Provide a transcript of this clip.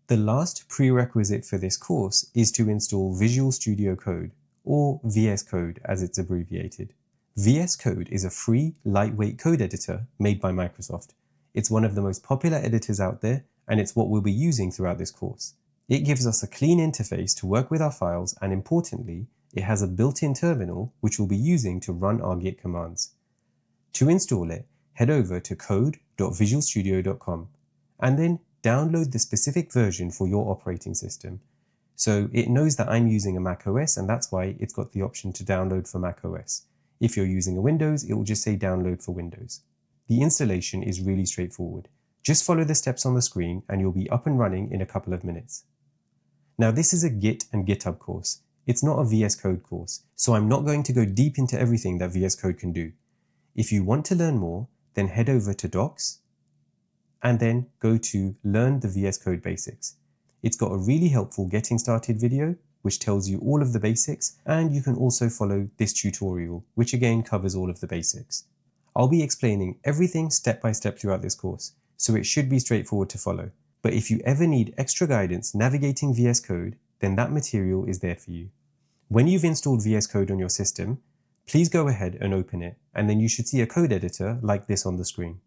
The last prerequisite for this course is to install Visual Studio Code, or VS Code as it's abbreviated. VS Code is a free, lightweight code editor made by Microsoft. It's one of the most popular editors out there, and it's what we'll be using throughout this course. It gives us a clean interface to work with our files, and importantly, it has a built-in terminal which we'll be using to run our Git commands. To install it, head over to code.visualstudio.com and then download the specific version for your operating system. So it knows that I'm using a Mac OS, and that's why it's got the option to download for Mac OS. If you're using a Windows, it will just say download for Windows. The installation is really straightforward. Just follow the steps on the screen and you'll be up and running in a couple of minutes. Now this is a Git and GitHub course. It's not a VS Code course, so I'm not going to go deep into everything that VS Code can do. If you want to learn more, then head over to Docs and then go to Learn the VS Code Basics. It's got a really helpful getting started video which tells you all of the basics, and you can also follow this tutorial, which again covers all of the basics. I'll be explaining everything step by step throughout this course, so it should be straightforward to follow. But if you ever need extra guidance navigating VS Code, then that material is there for you. When you've installed VS Code on your system, please go ahead and open it, and then you should see a code editor like this on the screen.